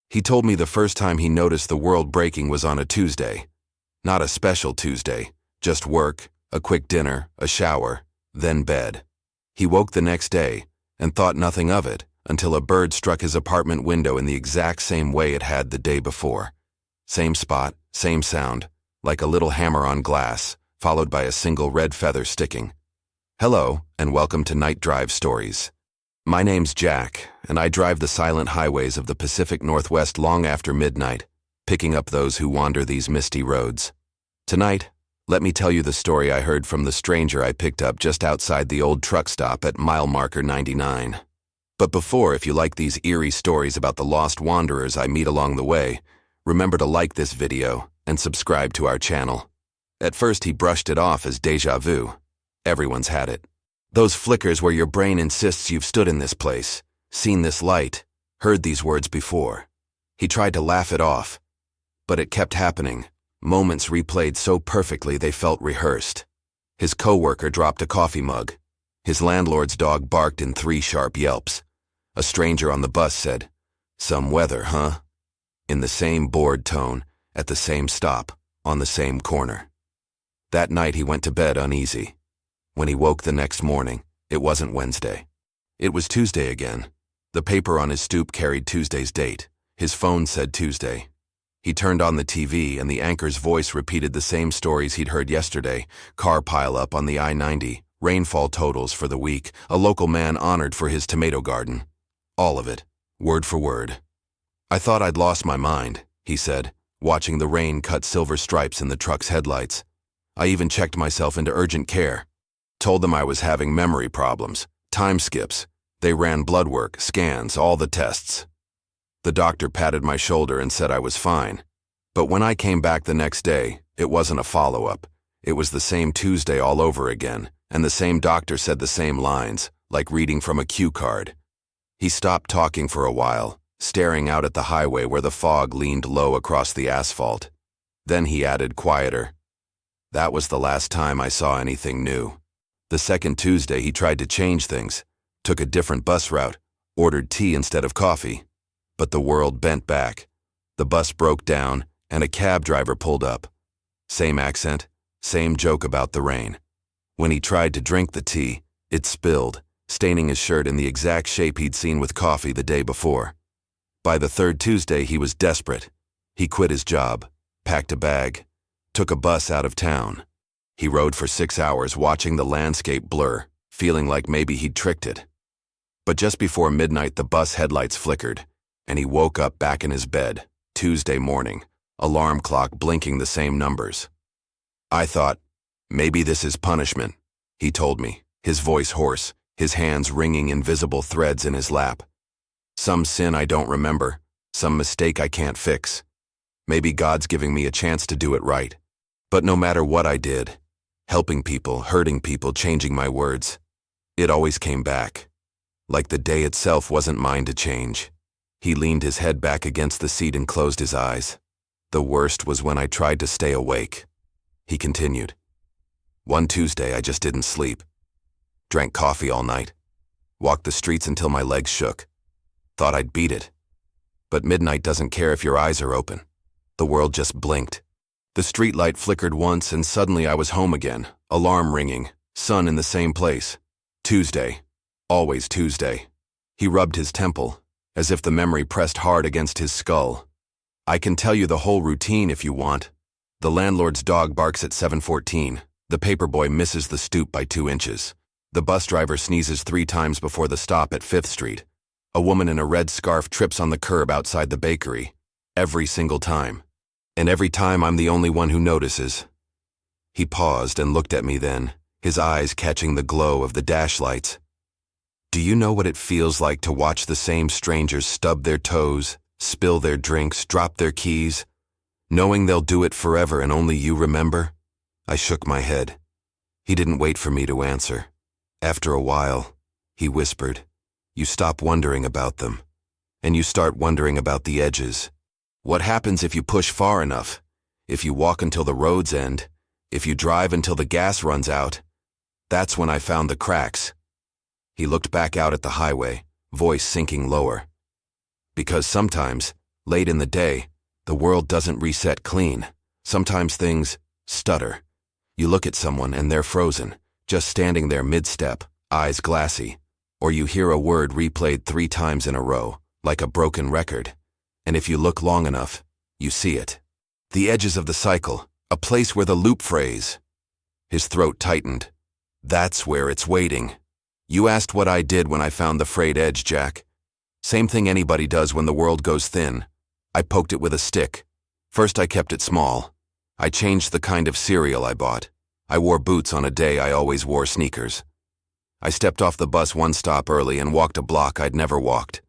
He told me the first time he noticed the world breaking was on a Tuesday. Not a special Tuesday, just work, a quick dinner, a shower, then bed. He woke the next day and thought nothing of it until a bird struck his apartment window in the exact same way it had the day before. Same spot, same sound, like a little hammer on glass, followed by a single red feather sticking. Hello, and welcome to Night Drive Stories. My name's Jack, and I drive the silent highways of the Pacific Northwest long after midnight, picking up those who wander these misty roads. Tonight, let me tell you the story I heard from the stranger I picked up just outside the old truck stop at mile marker 99. But before, if you like these eerie stories about the lost wanderers I meet along the way, remember to like this video and subscribe to our channel. At first, he brushed it off as déjà vu. Everyone's had it. Those flickers where your brain insists you've stood in this place, seen this light, heard these words before. He tried to laugh it off, but it kept happening, moments replayed so perfectly they felt rehearsed. His coworker dropped a coffee mug. His landlord's dog barked in 3 sharp yelps. A stranger on the bus said, "Some weather, huh?" in the same bored tone, at the same stop, on the same corner. That night he went to bed uneasy. When he woke the next morning, it wasn't Wednesday. It was Tuesday again. The paper on his stoop carried Tuesday's date. His phone said Tuesday. He turned on the TV and the anchor's voice repeated the same stories he'd heard yesterday: car pileup on the I-90, rainfall totals for the week, a local man honored for his tomato garden. All of it, word for word. "I thought I'd lost my mind," he said, watching the rain cut silver stripes in the truck's headlights. "I even checked myself into urgent care. Told them I was having memory problems, time skips. They ran blood work, scans, all the tests. The doctor patted my shoulder and said I was fine. But when I came back the next day, it wasn't a follow-up. It was the same Tuesday all over again, and the same doctor said the same lines, like reading from a cue card." He stopped talking for a while, staring out at the highway where the fog leaned low across the asphalt. Then he added, quieter, "That was the last time I saw anything new." The second Tuesday he tried to change things, took a different bus route, ordered tea instead of coffee. But the world bent back. The bus broke down, and a cab driver pulled up. Same accent, same joke about the rain. When he tried to drink the tea, it spilled, staining his shirt in the exact shape he'd seen with coffee the day before. By the third Tuesday he was desperate. He quit his job, packed a bag, took a bus out of town. He rode for 6 hours watching the landscape blur, feeling like maybe he'd tricked it. But just before midnight the bus headlights flickered, and he woke up back in his bed, Tuesday morning, alarm clock blinking the same numbers. "I thought, maybe this is punishment," he told me, his voice hoarse, his hands wringing invisible threads in his lap. "Some sin I don't remember, some mistake I can't fix. Maybe God's giving me a chance to do it right. But no matter what I did, helping people, hurting people, changing my words, it always came back. Like the day itself wasn't mine to change." He leaned his head back against the seat and closed his eyes. "The worst was when I tried to stay awake." He continued, "One Tuesday I just didn't sleep. Drank coffee all night. Walked the streets until my legs shook. Thought I'd beat it. But midnight doesn't care if your eyes are open. The world just blinked. The streetlight flickered once and suddenly I was home again, alarm ringing, sun in the same place. Tuesday. Always Tuesday." He rubbed his temple, as if the memory pressed hard against his skull. "I can tell you the whole routine if you want. The landlord's dog barks at 7:14. The paperboy misses the stoop by 2 inches. The bus driver sneezes 3 times before the stop at 5th Street. A woman in a red scarf trips on the curb outside the bakery. Every single time. And every time I'm the only one who notices." He paused and looked at me then, his eyes catching the glow of the dash lights. "Do you know what it feels like to watch the same strangers stub their toes, spill their drinks, drop their keys, knowing they'll do it forever and only you remember?" I shook my head. He didn't wait for me to answer. After a while, he whispered, "You stop wondering about them, and you start wondering about the edges. What happens if you push far enough? If you walk until the roads end? If you drive until the gas runs out? That's when I found the cracks." He looked back out at the highway, voice sinking lower. "Because sometimes, Late in the day, the world doesn't reset clean. Sometimes things stutter. You look at someone and they're frozen, just standing there mid-step, eyes glassy. Or you hear a word replayed 3 times in a row, like a broken record. And if you look long enough, you see it. The edges of the cycle, a place where the loop phrase. His throat tightened. That's where it's waiting. You asked what I did when I found the frayed edge, Jack. Same thing anybody does when the world goes thin. I poked it with a stick. First I kept it small. I changed the kind of cereal I bought. I wore boots on a day I always wore sneakers. I stepped off the bus 1 stop early and walked a block I'd never walked.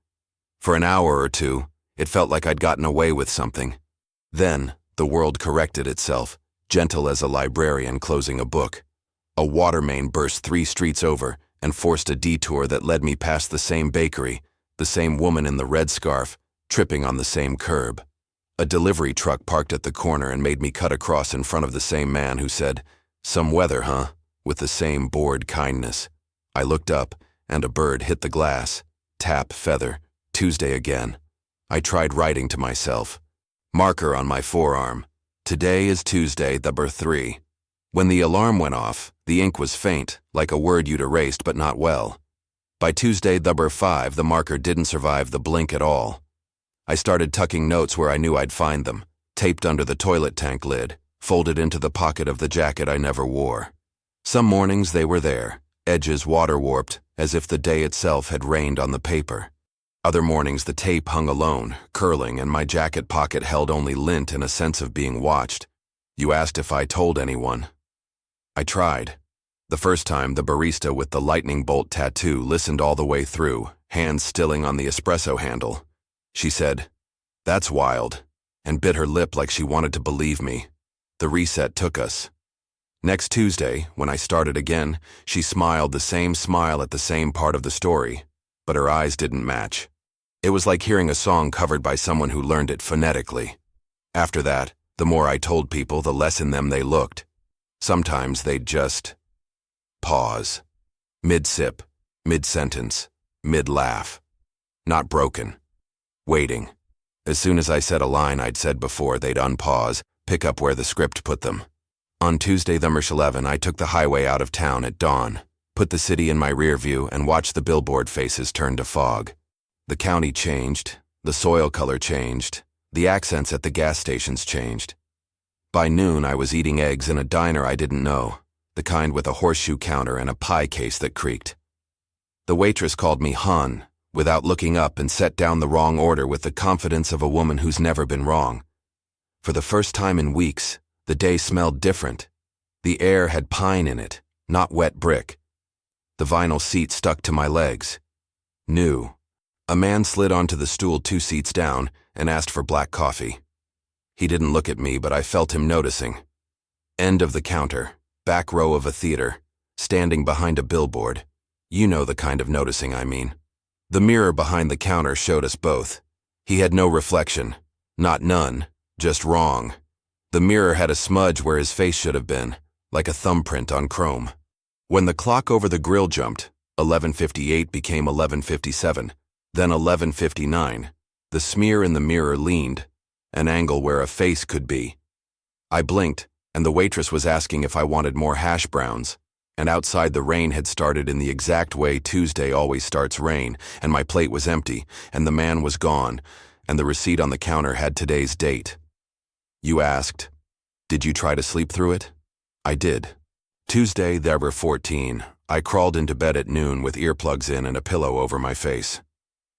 For an hour or 2, it felt like I'd gotten away with something. Then, the world corrected itself, gentle as a librarian closing a book. A water main burst 3 streets over and forced a detour that led me past the same bakery, the same woman in the red scarf, tripping on the same curb. A delivery truck parked at the corner and made me cut across in front of the same man who said, "Some weather, huh?" with the same bored kindness. I looked up, and a bird hit the glass. Tap, feather, Tuesday again. I tried writing to myself. Marker on my forearm. Today is Tuesday, number 3. When the alarm went off, the ink was faint, like a word you'd erased but not well. By Tuesday, number 5, the marker didn't survive the blink at all. I started tucking notes where I knew I'd find them, taped under the toilet tank lid, folded into the pocket of the jacket I never wore. Some mornings they were there, edges water-warped, as if the day itself had rained on the paper. Other mornings the tape hung alone, curling, and my jacket pocket held only lint and a sense of being watched. You asked if I told anyone. I tried. The first time, the barista with the lightning bolt tattoo listened all the way through, hands stilling on the espresso handle. She said, "That's wild," and bit her lip like she wanted to believe me. The reset took us. Next Tuesday, when I started again, she smiled the same smile at the same part of the story, but her eyes didn't match. It was like hearing a song covered by someone who learned it phonetically. After that, the more I told people, the less in them they looked. Sometimes they'd just pause. Mid-sip, mid-sentence, mid-laugh. Not broken. Waiting. As soon as I said a line I'd said before, they'd unpause, pick up where the script put them. On Tuesday, March 11, I took the highway out of town at dawn, put the city in my rear view, and watched the billboard faces turn to fog. The county changed, the soil color changed, the accents at the gas stations changed. By noon, I was eating eggs in a diner I didn't know, the kind with a horseshoe counter and a pie case that creaked. The waitress called me Hun, without looking up, and set down the wrong order with the confidence of a woman who's never been wrong. For the first time in weeks, the day smelled different. The air had pine in it, not wet brick. The vinyl seat stuck to my legs. New. A man slid onto the stool 2 seats down and asked for black coffee. He didn't look at me, but I felt him noticing. End of the counter, back row of a theater, standing behind a billboard. You know the kind of noticing I mean. The mirror behind the counter showed us both. He had no reflection. Not none, just wrong. The mirror had a smudge where his face should have been, like a thumbprint on chrome. When the clock over the grill jumped, 11:58 became 11:57, then 11:59. The smear in the mirror leaned, an angle where a face could be. I blinked, and the waitress was asking if I wanted more hash browns, and outside the rain had started in the exact way Tuesday always starts rain, and my plate was empty, and the man was gone, and the receipt on the counter had today's date. You asked, did you try to sleep through it? I did. Tuesday, there were 14. I crawled into bed at noon with earplugs in and a pillow over my face.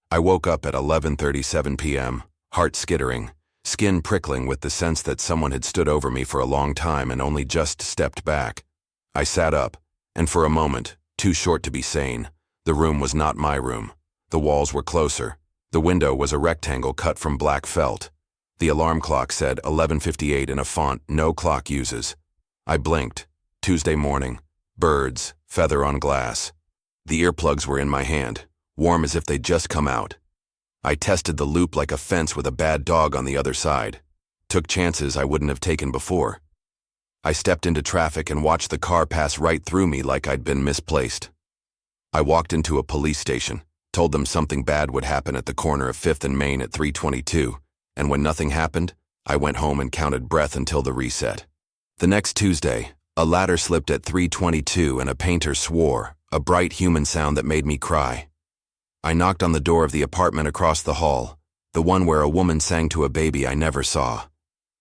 I woke up at 11:37 p.m., heart skittering, skin prickling with the sense that someone had stood over me for a long time and only just stepped back. I sat up, and for a moment, too short to be sane, the room was not my room. The walls were closer. The window was a rectangle cut from black felt. The alarm clock said 11:58 in a font no clock uses. I blinked. Tuesday morning. Birds, feather on glass. The earplugs were in my hand, warm as if they'd just come out. I tested the loop like a fence with a bad dog on the other side. Took chances I wouldn't have taken before. I stepped into traffic and watched the car pass right through me like I'd been misplaced. I walked into a police station, told them something bad would happen at the corner of 5th and Main at 3:22, And when nothing happened, I went home and counted breath until the reset. The next Tuesday, a ladder slipped at 3:22 and a painter swore, a bright human sound that made me cry. I knocked on the door of the apartment across the hall, the one where a woman sang to a baby I never saw.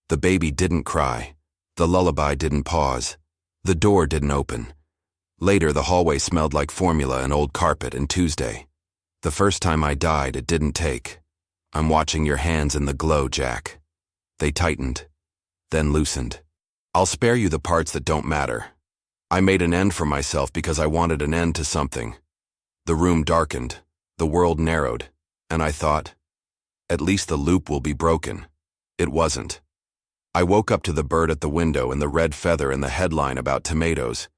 The baby didn't cry. The lullaby didn't pause. The door didn't open. Later, the hallway smelled like formula and old carpet and Tuesday. The first time I died, it didn't take. I'm watching your hands in the glow, Jack. They tightened, then loosened. I'll spare you the parts that don't matter. I made an end for myself because I wanted an end to something. The room darkened, the world narrowed, and I thought, at least the loop will be broken. It wasn't. I woke up to the bird at the window and the red feather and the headline about tomatoes,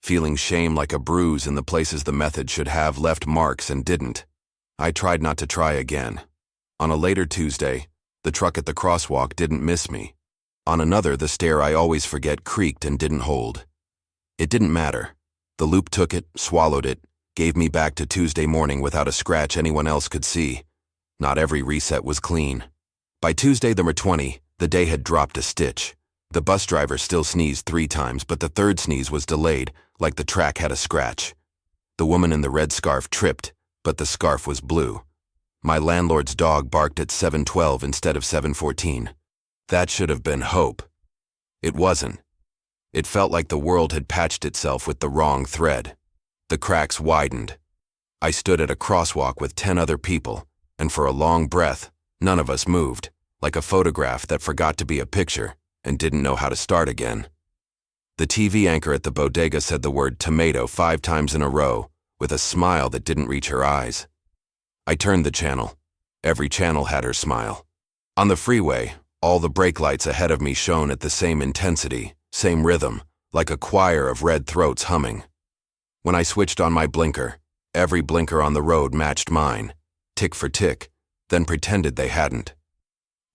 feeling shame like a bruise in the places the method should have left marks and didn't. I tried not to try again. On a later Tuesday, the truck at the crosswalk didn't miss me. On another, the stair I always forget creaked and didn't hold. It didn't matter. The loop took it, swallowed it, gave me back to Tuesday morning without a scratch anyone else could see. Not every reset was clean. By Tuesday, number 20, the day had dropped a stitch. The bus driver still sneezed 3 times, but the third sneeze was delayed, like the track had a scratch. The woman in the red scarf tripped, but the scarf was blue. My landlord's dog barked at 7:12 instead of 7:14. That should have been hope. It wasn't. It felt like the world had patched itself with the wrong thread. The cracks widened. I stood at a crosswalk with 10 other people, and for a long breath, none of us moved, like a photograph that forgot to be a picture and didn't know how to start again. The TV anchor at the bodega said the word tomato 5 times in a row, with a smile that didn't reach her eyes. I turned the channel. Every channel had her smile. On the freeway, all the brake lights ahead of me shone at the same intensity, same rhythm, like a choir of red throats humming. When I switched on my blinker, every blinker on the road matched mine, tick for tick, then pretended they hadn't.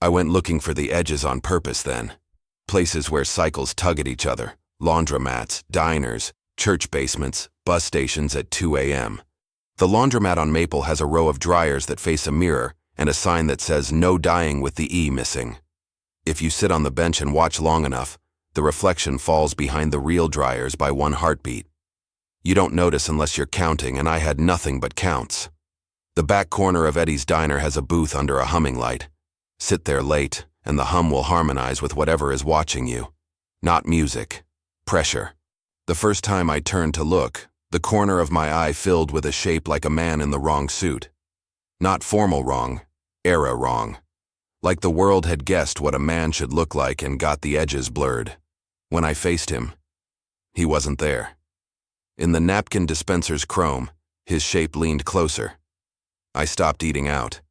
I went looking for the edges on purpose then. Places where cycles tug at each other, laundromats, diners, church basements, bus stations at 2 a.m. The laundromat on Maple has a row of dryers that face a mirror and a sign that says no dyeing with the E missing. If you sit on the bench and watch long enough, the reflection falls behind the real dryers by 1 heartbeat. You don't notice unless you're counting, and I had nothing but counts. The back corner of Eddie's Diner has a booth under a humming light. Sit there late, and the hum will harmonize with whatever is watching you. Not music. Pressure. The first time I turned to look, the corner of my eye filled with a shape like a man in the wrong suit. Not formal wrong, era wrong. Like the world had guessed what a man should look like and got the edges blurred. When I faced him, he wasn't there. In the napkin dispenser's chrome, his shape leaned closer. I stopped eating out.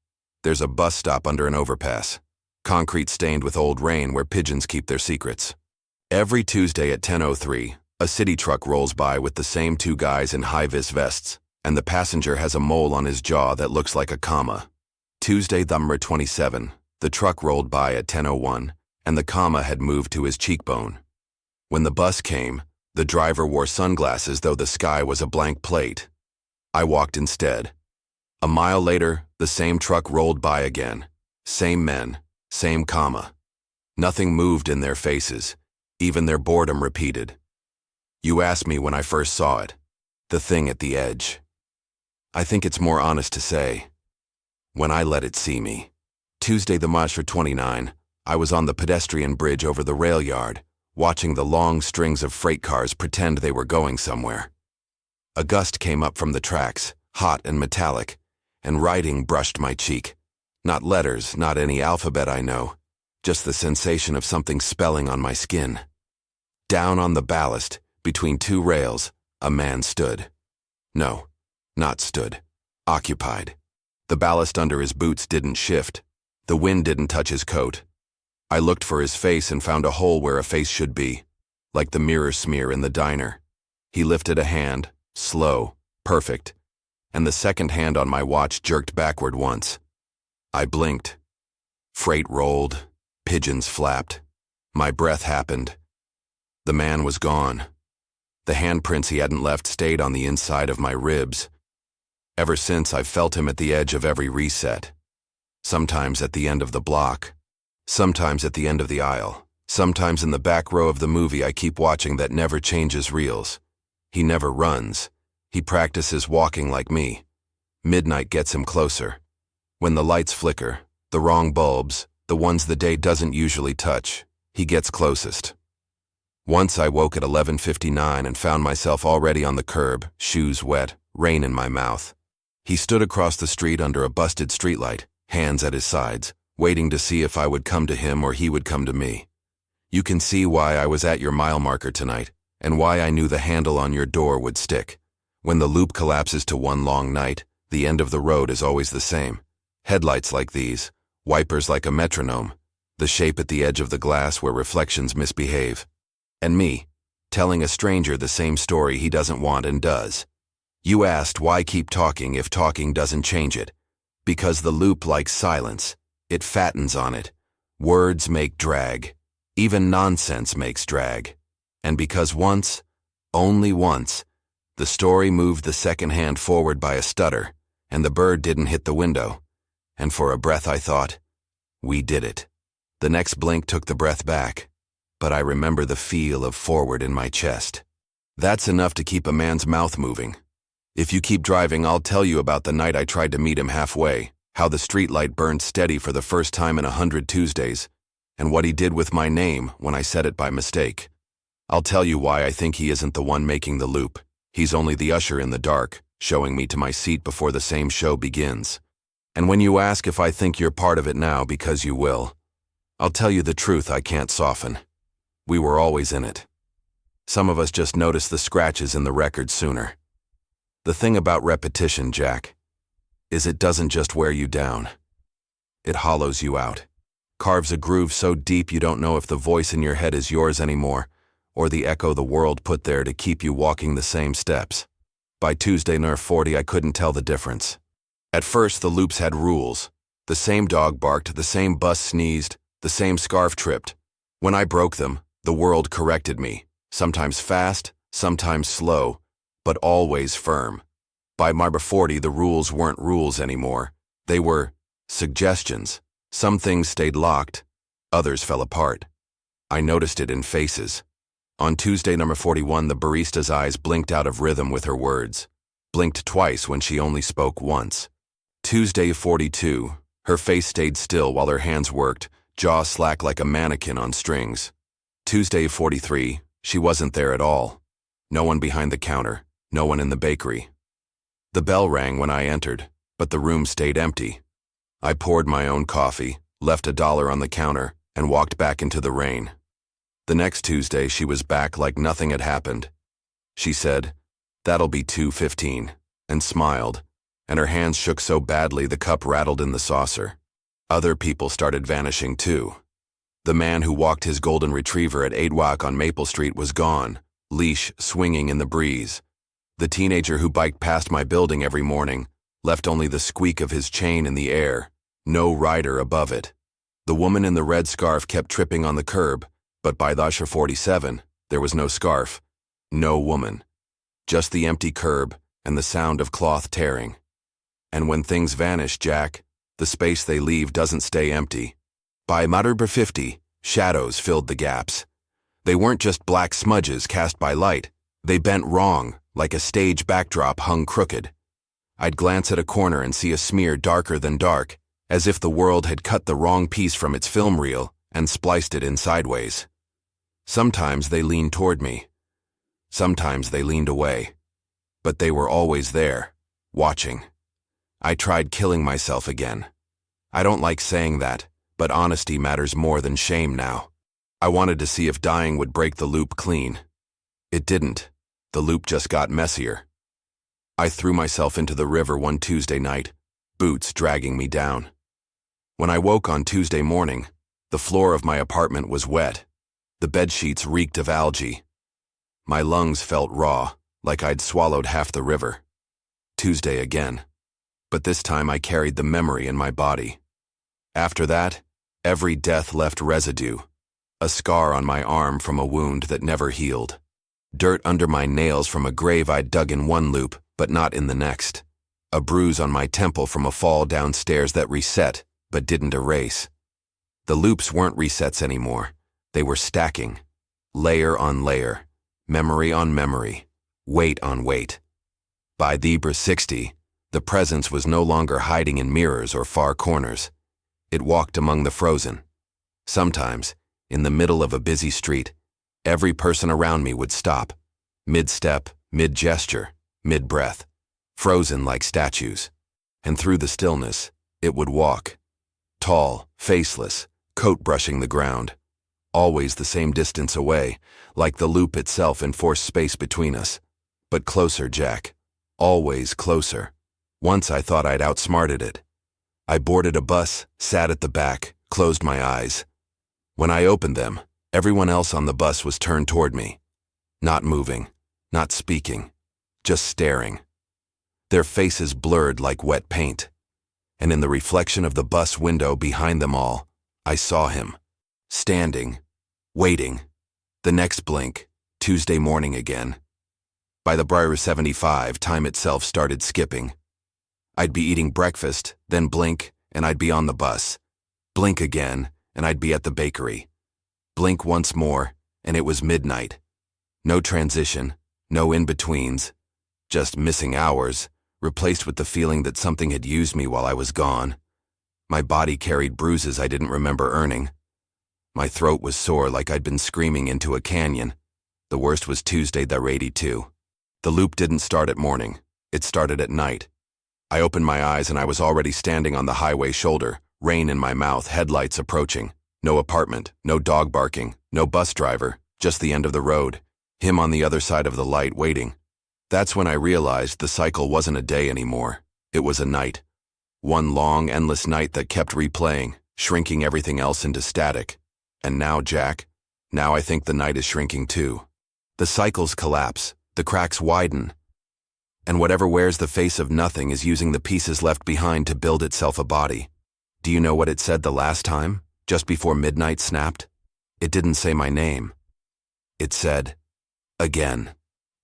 There's a bus stop under an overpass, concrete stained with old rain where pigeons keep their secrets. Every Tuesday at 10:03, a city truck rolls by with the same 2 guys in high-vis vests, and the passenger has a mole on his jaw that looks like a comma. Tuesday, number 27, the truck rolled by at 10:01, and the comma had moved to his cheekbone. When the bus came, the driver wore sunglasses though the sky was a blank plate. I walked instead. A mile later, the same truck rolled by again. Same men, same comma. Nothing moved in their faces. Even their boredom repeated. You asked me when I first saw it. The thing at the edge. I think it's more honest to say, when I let it see me. Tuesday, the March 29, I was on the pedestrian bridge over the rail yard, watching the long strings of freight cars pretend they were going somewhere. A gust came up from the tracks, hot and metallic, and writing brushed my cheek. Not letters, not any alphabet I know, just the sensation of something spelling on my skin. Down on the ballast, between 2 rails, a man stood. No, not stood. Occupied. The ballast under his boots didn't shift. The wind didn't touch his coat. I looked for his face and found a hole where a face should be, like the mirror smear in the diner. He lifted a hand, slow, perfect, and the second hand on my watch jerked backward once. I blinked. Freight rolled, pigeons flapped. My breath happened. The man was gone. The handprints he hadn't left stayed on the inside of my ribs. Ever since, I've felt him at the edge of every reset. Sometimes at the end of the block, Sometimes at the end of the aisle. Sometimes in the back row of the movie I keep watching that never changes reels. He never runs. He practices walking like me. Midnight gets him closer. When the lights flicker, the wrong bulbs, the ones the day doesn't usually touch, he gets closest. Once I woke at 11:59 and found myself already on the curb, shoes wet, rain in my mouth. He stood across the street under a busted streetlight, hands at his sides, waiting to see if I would come to him or he would come to me. You can see why I was at your mile marker tonight, and why I knew the handle on your door would stick. When the loop collapses to one long night, the end of the road is always the same. Headlights like these, wipers like a metronome, the shape at the edge of the glass where reflections misbehave. And me, telling a stranger the same story he doesn't want and does. You asked why keep talking if talking doesn't change it. Because the loop likes silence. It fattens on it. Words make drag. Even nonsense makes drag. And because once, only once, the story moved the second hand forward by a stutter, and the bird didn't hit the window. And for a breath I thought, we did it. The next blink took the breath back. But I remember the feel of forward in my chest. That's enough to keep a man's mouth moving. If you keep driving, I'll tell you about the night I tried to meet him halfway, how the streetlight burned steady for the first time in 100 Tuesdays, and what he did with my name when I said it by mistake. I'll tell you why I think he isn't the one making the loop. He's only the usher in the dark, showing me to my seat before the same show begins. And when you ask if I think you're part of it now, because you will, I'll tell you the truth I can't soften. We were always in it. Some of us just notice the scratches in the record sooner. The thing about repetition, Jack, is it doesn't just wear you down. It hollows you out. Carves a groove so deep you don't know if the voice in your head is yours anymore, or the echo the world put there to keep you walking the same steps. By Tuesday near 40, I couldn't tell the difference. At first, the loops had rules. The same dog barked, the same bus sneezed, the same scarf tripped. When I broke them, the world corrected me, sometimes fast, sometimes slow, but always firm. By number 40, the rules weren't rules anymore. They were suggestions. Some things stayed locked, others fell apart. I noticed it in faces. On Tuesday number 41, the barista's eyes blinked out of rhythm with her words, blinked twice when she only spoke once. Tuesday 42, her face stayed still while her hands worked, jaw slack like a mannequin on strings. Tuesday 43, she wasn't there at all. No one behind the counter, no one in the bakery. The bell rang when I entered, but the room stayed empty. I poured my own coffee, left $1 on the counter, and walked back into the rain. The next Tuesday, she was back like nothing had happened. She said, "That'll be $2.15, and smiled, and her hands shook so badly the cup rattled in the saucer. Other people started vanishing too. The man who walked his golden retriever at 8 Wack on Maple Street was gone, leash swinging in the breeze. The teenager who biked past my building every morning left only the squeak of his chain in the air, no rider above it. The woman in the red scarf kept tripping on the curb, but by the 47, there was no scarf, no woman. Just the empty curb and the sound of cloth tearing. And when things vanish, Jack, the space they leave doesn't stay empty. By number 50, shadows filled the gaps. They weren't just black smudges cast by light. They bent wrong, like a stage backdrop hung crooked. I'd glance at a corner and see a smear darker than dark, as if the world had cut the wrong piece from its film reel and spliced it in sideways. Sometimes they leaned toward me. Sometimes they leaned away. But they were always there, watching. I tried killing myself again. I don't like saying that, but honesty matters more than shame now. I wanted to see if dying would break the loop clean. It didn't. The loop just got messier. I threw myself into the river one Tuesday night, boots dragging me down. When I woke on Tuesday morning, the floor of my apartment was wet. The bedsheets reeked of algae. My lungs felt raw, like I'd swallowed half the river. Tuesday again. But this time I carried the memory in my body. After that, every death left residue, a scar on my arm from a wound that never healed, dirt under my nails from a grave I'd dug in one loop but not in the next, a bruise on my temple from a fall downstairs that reset but didn't erase. The loops weren't resets anymore. They were stacking. Layer on layer. Memory on memory. Weight on weight. By the 60, the presence was no longer hiding in mirrors or far corners. It walked among the frozen. Sometimes, in the middle of a busy street, every person around me would stop, mid-step, mid-gesture, mid-breath, frozen like statues. And through the stillness, it would walk. Tall, faceless, coat brushing the ground. Always the same distance away, like the loop itself enforced space between us. But closer, Jack. Always closer. Once I thought I'd outsmarted it. I boarded a bus, sat at the back, closed my eyes. When I opened them, everyone else on the bus was turned toward me. Not moving, not speaking, just staring. Their faces blurred like wet paint. And in the reflection of the bus window behind them all, I saw him. Standing, waiting. The next blink, Tuesday morning again. By the 75, time itself started skipping. I'd be eating breakfast, then blink, and I'd be on the bus. Blink again, and I'd be at the bakery. Blink once more, and it was midnight. No transition, no in-betweens. Just missing hours, replaced with the feeling that something had used me while I was gone. My body carried bruises I didn't remember earning. My throat was sore like I'd been screaming into a canyon. The worst was Tuesday, the 82. The loop didn't start at morning. It started at night. I opened my eyes and I was already standing on the highway shoulder, rain in my mouth, headlights approaching. No apartment, no dog barking, no bus driver, just the end of the road. Him on the other side of the light waiting. That's when I realized the cycle wasn't a day anymore. It was a night. One long, endless night that kept replaying, shrinking everything else into static. And now, Jack, now I think the night is shrinking too. The cycles collapse, the cracks widen, and whatever wears the face of nothing is using the pieces left behind to build itself a body. Do you know what it said the last time, just before midnight snapped? It didn't say my name. It said, again.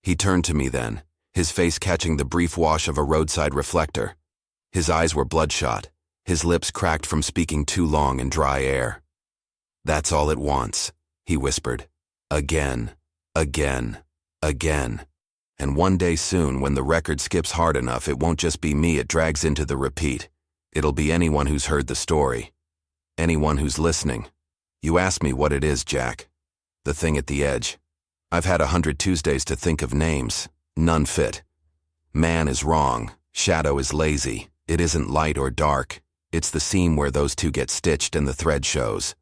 He turned to me then, his face catching the brief wash of a roadside reflector. His eyes were bloodshot, his lips cracked from speaking too long in dry air. That's all it wants, he whispered. Again, again, again. And one day soon, when the record skips hard enough, it won't just be me it drags into the repeat. It'll be anyone who's heard the story. Anyone who's listening. You ask me what it is, Jack. The thing at the edge. I've had 100 Tuesdays to think of names. None fit. Man is wrong. Shadow is lazy. It isn't light or dark. It's the seam where those two get stitched and the thread shows.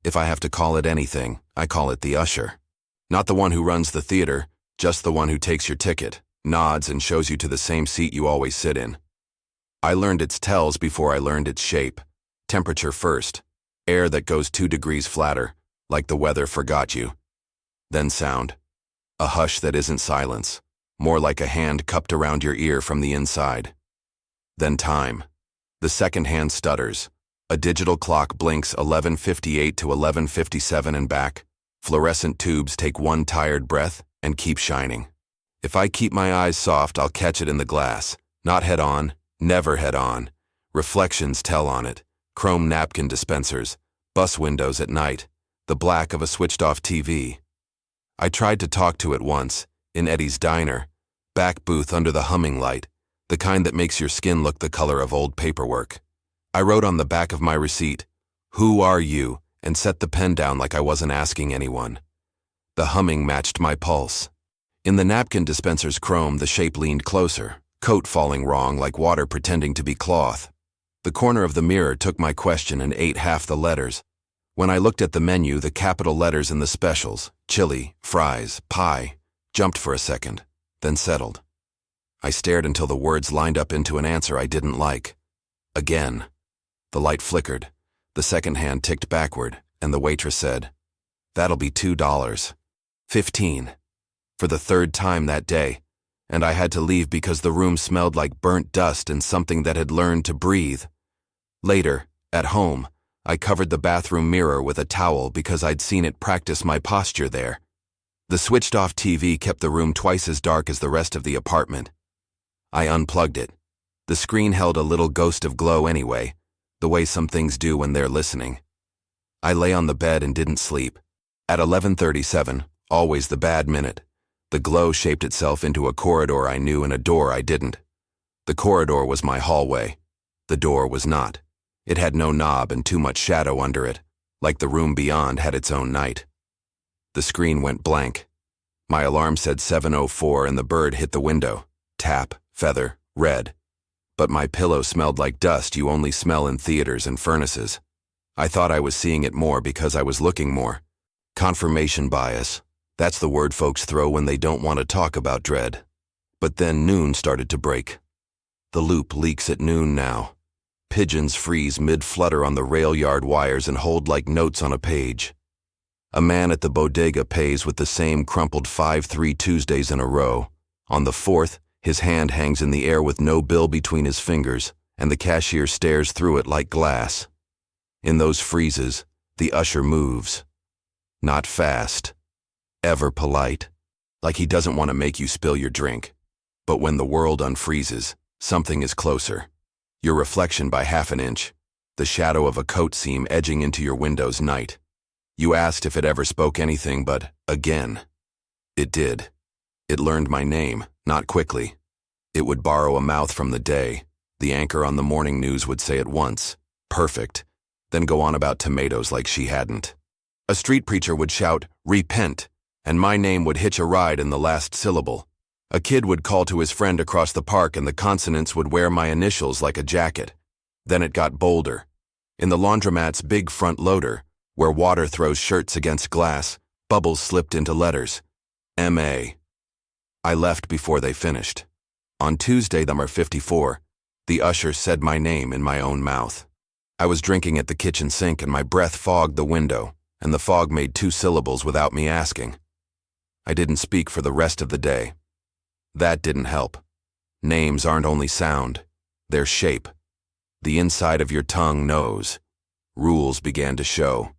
If I have to call it anything, I call it the usher. Not the one who runs the theater, just the one who takes your ticket, nods and shows you to the same seat you always sit in. I learned its tells before I learned its shape. Temperature first. Air that goes 2 degrees flatter, like the weather forgot you. Then sound. A hush that isn't silence, more like a hand cupped around your ear from the inside. Then time. The second hand stutters. A digital clock blinks 11:58 to 11:57 and back. Fluorescent tubes take one tired breath and keep shining. If I keep my eyes soft, I'll catch it in the glass. Not head on, never head on. Reflections tell on it. Chrome napkin dispensers, bus windows at night, the black of a switched-off TV. I tried to talk to it once, in Eddie's diner, back booth under the humming light, the kind that makes your skin look the color of old paperwork. I wrote on the back of my receipt, "Who are you?" and set the pen down like I wasn't asking anyone. The humming matched my pulse. In the napkin dispenser's chrome, the shape leaned closer, coat falling wrong like water pretending to be cloth. The corner of the mirror took my question and ate half the letters. When I looked at the menu, the capital letters in the specials, chili, fries, pie, jumped for a second, then settled. I stared until the words lined up into an answer I didn't like. Again. The light flickered. The second hand ticked backward, and the waitress said, "That'll be $2. 15. For the third time that day, and I had to leave because the room smelled like burnt dust and something that had learned to breathe. Later, at home, I covered the bathroom mirror with a towel because I'd seen it practice my posture there. The switched-off TV kept the room twice as dark as the rest of the apartment. I unplugged it. The screen held a little ghost of glow anyway, the way some things do when they're listening. I lay on the bed and didn't sleep. At 11:37, always the bad minute, the glow shaped itself into a corridor I knew and a door I didn't. The corridor was my hallway. The door was not. It had no knob and too much shadow under it, like the room beyond had its own night. The screen went blank. My alarm said 7:04 and the bird hit the window. Tap, feather, red. But my pillow smelled like dust you only smell in theaters and furnaces. I thought I was seeing it more because I was looking more. Confirmation bias. That's the word folks throw when they don't want to talk about dread. But then noon started to break. The loop leaks at noon now. Pigeons freeze mid-flutter on the rail yard wires and hold like notes on a page. A man at the bodega pays with the same crumpled 5-3 Tuesdays in a row. On the fourth, his hand hangs in the air with no bill between his fingers, and the cashier stares through it like glass. In those freezes, the usher moves. Not fast. Ever polite. Like he doesn't want to make you spill your drink. But when the world unfreezes, something is closer. Your reflection by half an inch. The shadow of a coat seam edging into your window's night. You asked if it ever spoke anything but, again. It did. It learned my name, not quickly. It would borrow a mouth from the day. The anchor on the morning news would say it once, perfect, then go on about tomatoes like she hadn't. A street preacher would shout, repent, and my name would hitch a ride in the last syllable. A kid would call to his friend across the park and the consonants would wear my initials like a jacket. Then it got bolder. In the laundromat's big front loader, where water throws shirts against glass, bubbles slipped into letters. M.A. I left before they finished. On Tuesday, number 54, the usher said my name in my own mouth. I was drinking at the kitchen sink and my breath fogged the window, and the fog made 2 syllables without me asking. I didn't speak for the rest of the day. That didn't help. Names aren't only sound, they're shape. The inside of your tongue knows. Rules began to show.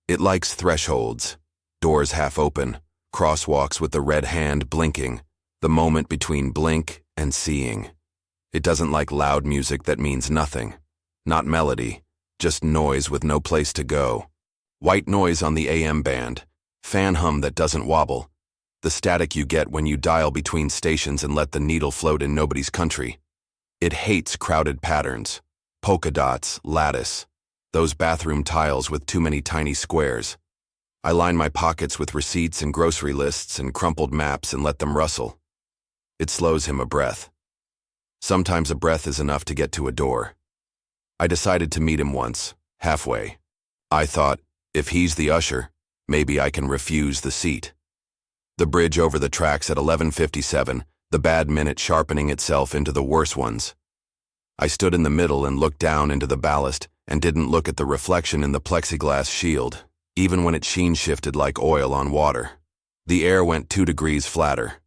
It likes thresholds, doors half open, crosswalks with the red hand blinking, the moment between blink and seeing. It doesn't like loud music that means nothing. Not melody, just noise with no place to go. White noise on the AM band, fan hum that doesn't wobble. The static you get when you dial between stations and let the needle float in nobody's country. It hates crowded patterns, polka dots, lattice, those bathroom tiles with too many tiny squares. I line my pockets with receipts and grocery lists and crumpled maps and let them rustle. It slows him a breath. Sometimes a breath is enough to get to a door. I decided to meet him once, halfway. I thought, if he's the usher, maybe I can refuse the seat. The bridge over the tracks at 11:57, the bad minute sharpening itself into the worse ones. I stood in the middle and looked down into the ballast and didn't look at the reflection in the plexiglass shield, even when it sheen shifted like oil on water. The air went 2 degrees flatter.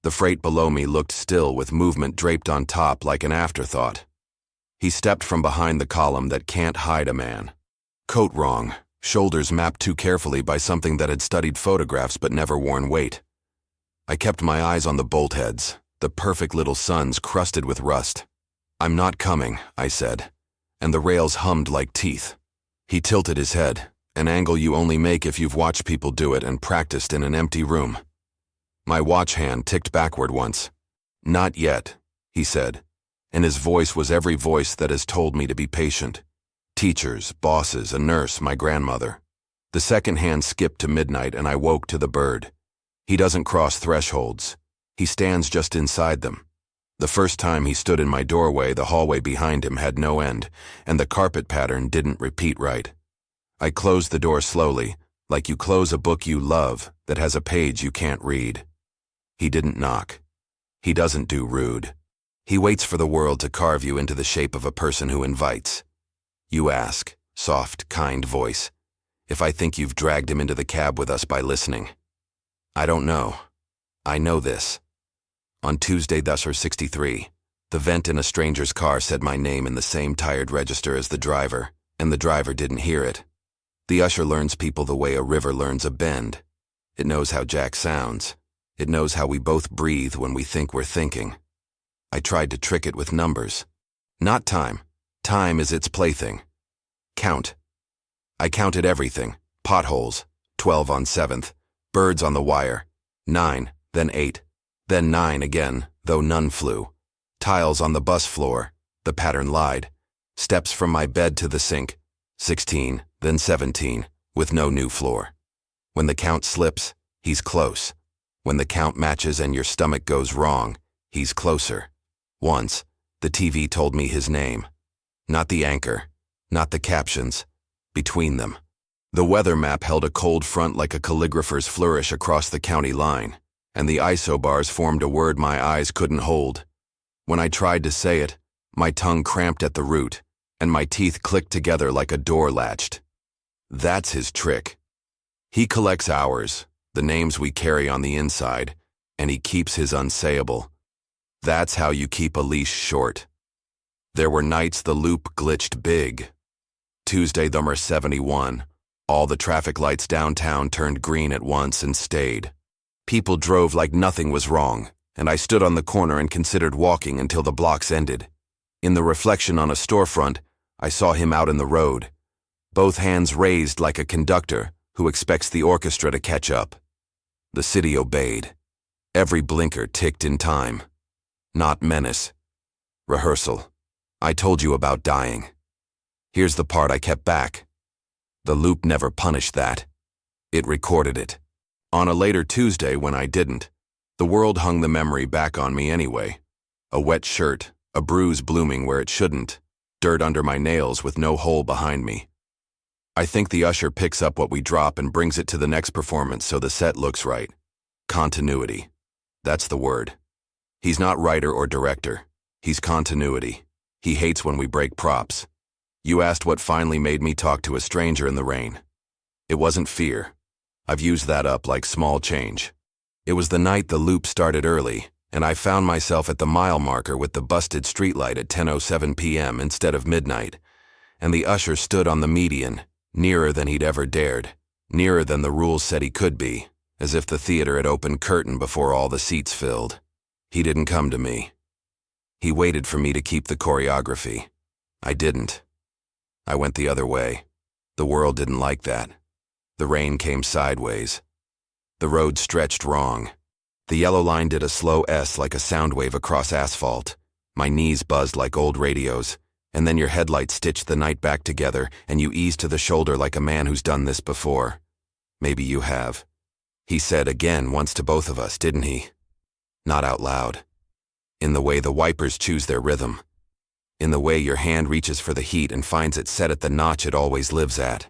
The freight below me looked still with movement draped on top like an afterthought. He stepped from behind the column that can't hide a man. Coat wrong, shoulders mapped too carefully by something that had studied photographs but never worn weight. I kept my eyes on the bolt heads, the perfect little suns crusted with rust. I'm not coming, I said, and the rails hummed like teeth. He tilted his head, an angle you only make if you've watched people do it and practiced in an empty room. My watch hand ticked backward once. Not yet, he said, and his voice was every voice that has told me to be patient. Teachers, bosses, a nurse, my grandmother. The second hand skipped to midnight and I woke to the bird. He doesn't cross thresholds. He stands just inside them. The first time he stood in my doorway, the hallway behind him had no end, and the carpet pattern didn't repeat right. I closed the door slowly, like you close a book you love that has a page you can't read. He didn't knock. He doesn't do rude. He waits for the world to carve you into the shape of a person who invites. You ask, soft, kind voice, if I think you've dragged him into the cab with us by listening. I don't know. I know this. On Tuesday, thus her 63, the vent in a stranger's car said my name in the same tired register as the driver, and the driver didn't hear it. The usher learns people the way a river learns a bend. It knows how Jack sounds. It knows how we both breathe when we think we're thinking. I tried to trick it with numbers. Not time. Time is its plaything. Count. I counted everything. Potholes, 12 on 7th. Birds on the wire, 9, then 8. Then 9 again, though none flew. Tiles on the bus floor, the pattern lied. Steps from my bed to the sink, 16, then 17, with no new floor. When the count slips, he's close. When the count matches and your stomach goes wrong, he's closer. Once, the TV told me his name. Not the anchor, not the captions. Between them. The weather map held a cold front like a calligrapher's flourish across the county line, and the isobars formed a word my eyes couldn't hold. When I tried to say it, my tongue cramped at the root, and my teeth clicked together like a door latched. That's his trick. He collects ours, the names we carry on the inside, and he keeps his unsayable. That's how you keep a leash short. There were nights the loop glitched big. Tuesday, Number 71. All the traffic lights downtown turned green at once and stayed. People drove like nothing was wrong, and I stood on the corner and considered walking until the blocks ended. In the reflection on a storefront, I saw him out in the road, both hands raised like a conductor who expects the orchestra to catch up. The city obeyed. Every blinker ticked in time. Not menace. Rehearsal. I told you about dying. Here's the part I kept back. The loop never punished that. It recorded it. On a later Tuesday when I didn't, the world hung the memory back on me anyway. A wet shirt, a bruise blooming where it shouldn't, dirt under my nails with no hole behind me. I think the usher picks up what we drop and brings it to the next performance so the set looks right. Continuity. That's the word. He's not writer or director. He's continuity. He hates when we break props. You asked what finally made me talk to a stranger in the rain. It wasn't fear. I've used that up like small change. It was the night the loop started early, and I found myself at the mile marker with the busted streetlight at 10:07 p.m. instead of midnight, and the usher stood on the median, nearer than he'd ever dared, nearer than the rules said he could be, as if the theater had opened curtain before all the seats filled. He didn't come to me. He waited for me to keep the choreography. I didn't. I went the other way. The world didn't like that. The rain came sideways. The road stretched wrong. The yellow line did a slow S like a sound wave across asphalt. My knees buzzed like old radios, and then your headlight stitched the night back together, and you eased to the shoulder like a man who's done this before. Maybe you have. He said again once to both of us, didn't he? Not out loud. In the way the wipers choose their rhythm. In the way your hand reaches for the heat and finds it set at the notch it always lives at.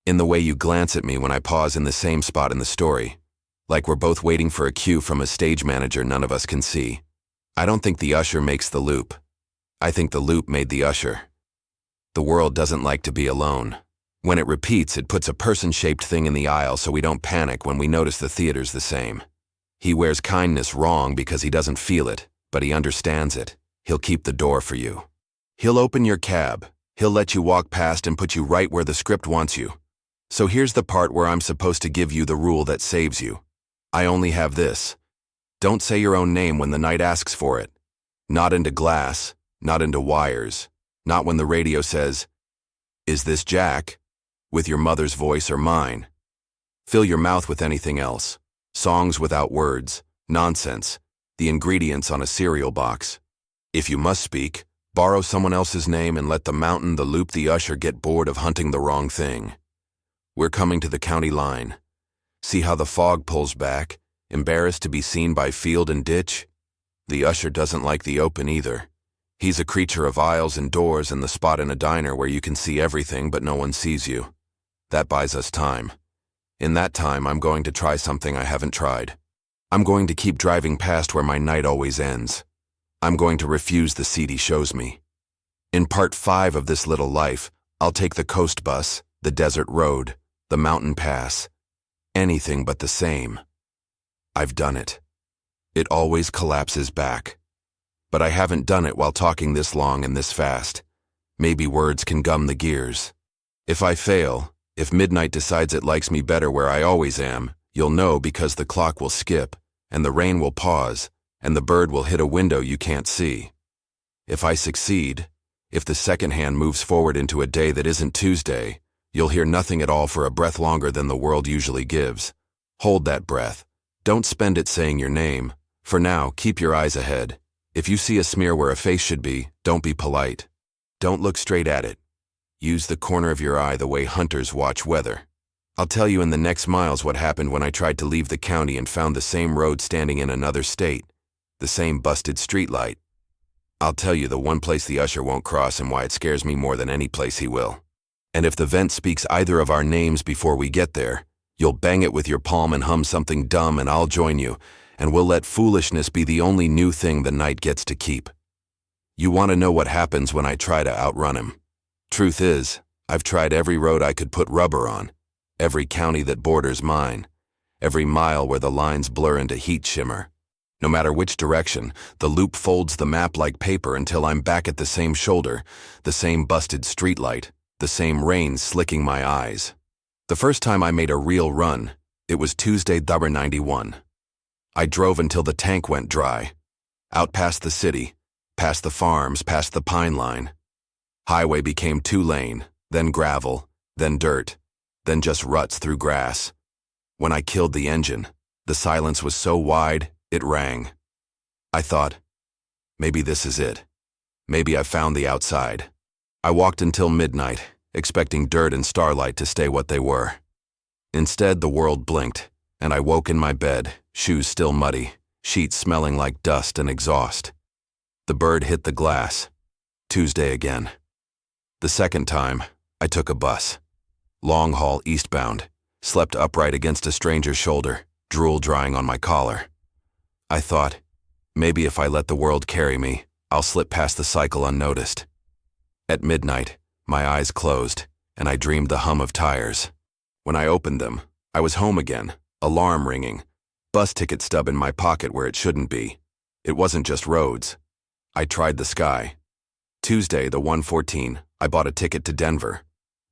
In the way you glance at me when I pause in the same spot in the story, like we're both waiting for a cue from a stage manager none of us can see. I don't think the usher makes the loop. I think the loop made the usher. The world doesn't like to be alone. When it repeats, it puts a person-shaped thing in the aisle so we don't panic when we notice the theater's the same. He wears kindness wrong because he doesn't feel it, but he understands it. He'll keep the door for you. He'll open your cab. He'll let you walk past and put you right where the script wants you. So here's the part where I'm supposed to give you the rule that saves you. I only have this. Don't say your own name when the night asks for it. Not into glass, not into wires, not when the radio says, "Is this Jack?" with your mother's voice or mine. Fill your mouth with anything else. Songs without words, nonsense, the ingredients on a cereal box. If you must speak, borrow someone else's name and let the mountain, the loop, the usher get bored of hunting the wrong thing. We're coming to the county line. See how the fog pulls back, embarrassed to be seen by field and ditch? The usher doesn't like the open either. He's a creature of aisles and doors and the spot in a diner where you can see everything but no one sees you. That buys us time. In that time, I'm going to try something I haven't tried. I'm going to keep driving past where my night always ends. I'm going to refuse the seat he shows me. In part 5 of this little life, I'll take the coast bus, the desert road, the mountain pass. Anything but the same. I've done it. It always collapses back. But I haven't done it while talking this long and this fast. Maybe words can gum the gears. If I fail, if midnight decides it likes me better where I always am, you'll know because the clock will skip, and the rain will pause, and the bird will hit a window you can't see. If I succeed, if the second hand moves forward into a day that isn't Tuesday, You'll hear nothing at all for a breath longer than the world usually gives. Hold that breath. Don't spend it saying your name. For now, keep your eyes ahead. If you see a smear where a face should be, don't be polite. Don't look straight at it. Use the corner of your eye the way hunters watch weather. I'll tell you in the next miles what happened when I tried to leave the county and found the same road standing in another state. The same busted streetlight. I'll tell you the one place the usher won't cross and why it scares me more than any place he will. And if the vent speaks either of our names before we get there, you'll bang it with your palm and hum something dumb and I'll join you, and we'll let foolishness be the only new thing the night gets to keep. You want to know what happens when I try to outrun him. Truth is, I've tried every road I could put rubber on, every county that borders mine, every mile where the lines blur into heat shimmer. No matter which direction, the loop folds the map like paper until I'm back at the same shoulder, the same busted streetlight, the same rain slicking my eyes. The first time I made a real run, it was Tuesday, October 91. I drove until the tank went dry. Out past the city, past the farms, past the pine line. Highway became 2-lane, then gravel, then dirt, then just ruts through grass. When I killed the engine, the silence was so wide, it rang. I thought, maybe this is it. Maybe I've found the outside. I walked until midnight, expecting dirt and starlight to stay what they were. Instead, the world blinked, and I woke in my bed, shoes still muddy, sheets smelling like dust and exhaust. The bird hit the glass. Tuesday again. The second time, I took a bus. Long haul eastbound, slept upright against a stranger's shoulder, drool drying on my collar. I thought, maybe if I let the world carry me, I'll slip past the cycle unnoticed. At midnight, my eyes closed, and I dreamed the hum of tires. When I opened them, I was home again, alarm ringing, bus ticket stub in my pocket where it shouldn't be. It wasn't just roads. I tried the sky. Tuesday, the 1:14, I bought a ticket to Denver.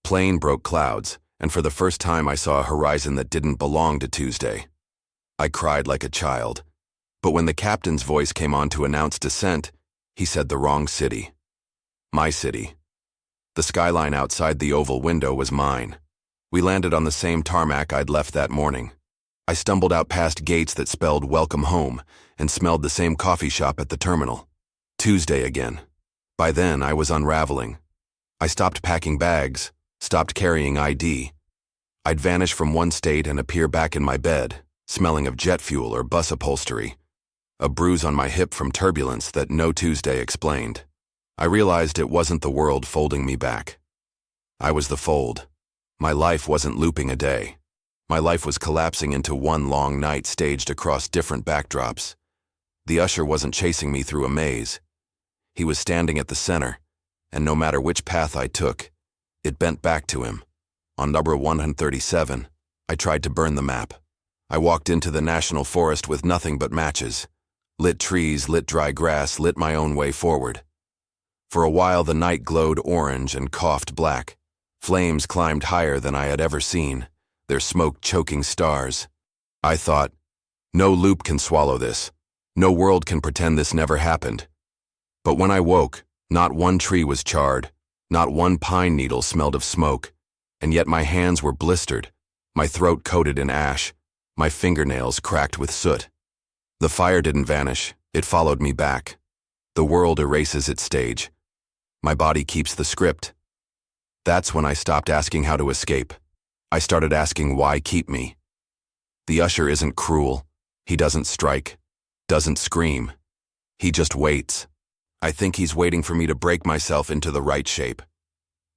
Plane broke clouds, and for the first time I saw a horizon that didn't belong to Tuesday. I cried like a child. But when the captain's voice came on to announce descent, he said the wrong city. My city. The skyline outside the oval window was mine. We landed on the same tarmac I'd left that morning. I stumbled out past gates that spelled welcome home and smelled the same coffee shop at the terminal. Tuesday again. By then, I was unraveling. I stopped packing bags, stopped carrying ID. I'd vanish from one state and appear back in my bed, smelling of jet fuel or bus upholstery. A bruise on my hip from turbulence that no Tuesday explained. I realized it wasn't the world folding me back. I was the fold. My life wasn't looping a day. My life was collapsing into one long night staged across different backdrops. The usher wasn't chasing me through a maze. He was standing at the center, and no matter which path I took, it bent back to him. On number 137, I tried to burn the map. I walked into the national forest with nothing but matches. Lit trees, lit dry grass, lit my own way forward. For a while the night glowed orange and coughed black. Flames climbed higher than I had ever seen, their smoke choking stars. I thought, no loop can swallow this. No world can pretend this never happened. But when I woke, not one tree was charred, not one pine needle smelled of smoke, and yet my hands were blistered, my throat coated in ash, my fingernails cracked with soot. The fire didn't vanish, it followed me back. The world erases its stage. My body keeps the script. That's when I stopped asking how to escape. I started asking why keep me. The usher isn't cruel. He doesn't strike, doesn't scream. He just waits. I think he's waiting for me to break myself into the right shape.